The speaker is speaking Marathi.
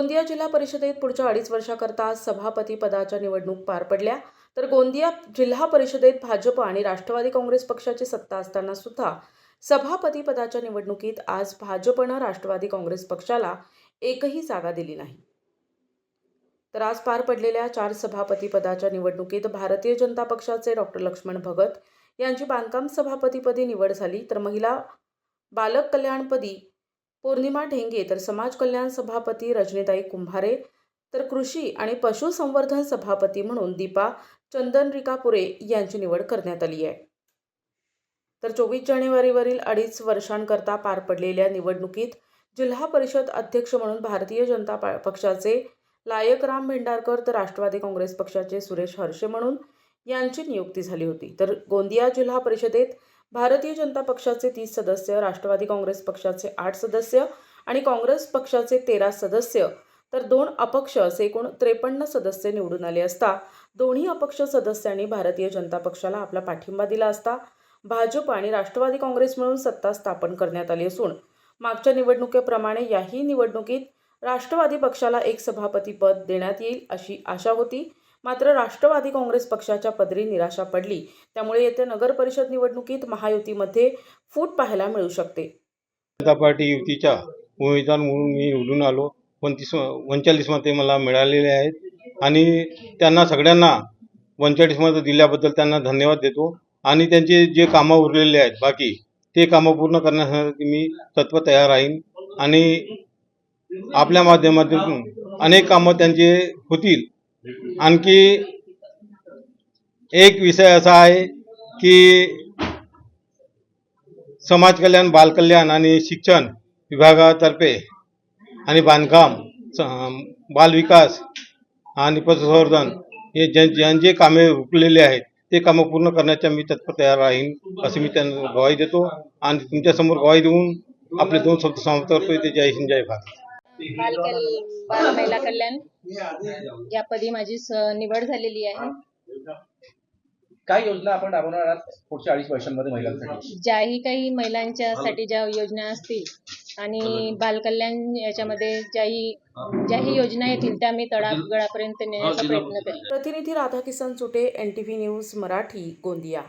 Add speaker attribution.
Speaker 1: गोंदिया जिल्हा परिषदेत पुढच्या 2.5 वर्षाकरता आज सभापती पदाच्या निवडणूक पार पडल्या। तर गोंदिया जिल्हा परिषदेत भाजप आणि राष्ट्रवादी काँग्रेस पक्षाची सत्ता असताना सुद्धा सभापती पदाच्या निवडणुकीत आज भाजपनं राष्ट्रवादी काँग्रेस पक्षाला एकही जागा दिली नाही। तर आज पार पडलेल्या 4 सभापती पदाच्या निवडणुकीत भारतीय जनता पक्षाचे डॉ. लक्ष्मण भगत यांची बांधकाम सभापतीपदी निवड झाली। तर महिला बालक कल्याणपदी पौर्णिमा ढेंगे, तर समाज कल्याण सभापती रजनीताई कुंभारे, तर कृषी आणि पशुसंवर्धन सभापती म्हणून दीपा चंदनरिकापुरे यांची निवड करण्यात आली आहे। तर 24 जानेवारीवरील 2.5 वर्षांकरता पार पडलेल्या निवडणुकीत जिल्हा परिषद अध्यक्ष म्हणून भारतीय जनता पक्षाचे लायकराम भेंडारकर, तर राष्ट्रवादी काँग्रेस पक्षाचे सुरेश हर्षे म्हणून यांची नियुक्ती झाली होती। तर गोंदिया जिल्हा परिषदेत भारतीय जनता पक्षाचे 30 सदस्य, राष्ट्रवादी काँग्रेस पक्षाचे 8 सदस्य आणि काँग्रेस पक्षाचे 13 सदस्य, तर 2 अपक्ष असे एकूण 53 सदस्य निवडून आले असता दोन्ही अपक्ष सदस्यांनी भारतीय जनता पक्षाला आपला पाठिंबा दिला असता भाजप आणि राष्ट्रवादी काँग्रेस मिळून सत्ता स्थापन करण्यात आली असून मागच्या निवडणुकीप्रमाणे याही निवडणुकीत राष्ट्रवादी पक्षाला एक सभापती पद देण्यात येईल अशी आशा होती। मात्र राष्ट्रवादी काँग्रेस पक्षाच्या पदरी निराशा पडली, त्यामुळे येत्या नगर परिषद निवडणुकीत महायुतीमध्ये फूट पाहायला मिळू शकते।
Speaker 2: जनता पार्टी युतीच्या उमेदवार म्हणून मी निवडून आलो। 39 मते मला मिळालेले आहेत आणि त्यांना सगळ्यांना 39 मते दिल्याबद्दल त्यांना धन्यवाद देतो आणि त्यांचे जे कामं उरलेले आहेत बाकी ते कामं पूर्ण करण्यासाठी मी तत्पर तयार राहीन आणि आपल्या माध्यमातून अनेक कामं त्यांचे होतील। आणखी एक विषय असा आहे की समाज कल्याण, बाल कल्याण आणि शिक्षण विभागातर्फे आणि बांधकाम, बाल विकास आणि पशुसंवर्धन हे ज्यांचे कामे रुकलेले आहेत ते कामं पूर्ण करण्याच्या मी तत्पर तयार राहीन असे मी त्यांना ग्वाही देतो आणि तुमच्यासमोर ग्वाही देऊन आपले 2 शब्द समाप्त करतो। ते जय हिंद, जय भारत।
Speaker 3: बाल महिला कल्याण यापदी माझी निवड झालेली आहे।
Speaker 4: काय योजना आपण राबवणार आहात पुढच्या 2.5 वर्षांमध्ये महिलांसाठी?
Speaker 3: ज्याही काही महिलांच्यासाठी ज्या योजना असतील आणि बाल कल्याण याच्यामध्ये ज्याही योजना येतील त्या मी तळागाळापर्यंत नेण्याचा प्रयत्न करेन।
Speaker 1: प्रतिनिधी राधाकिसन चुटे, NTV न्यूज मराठी, गोंदिया।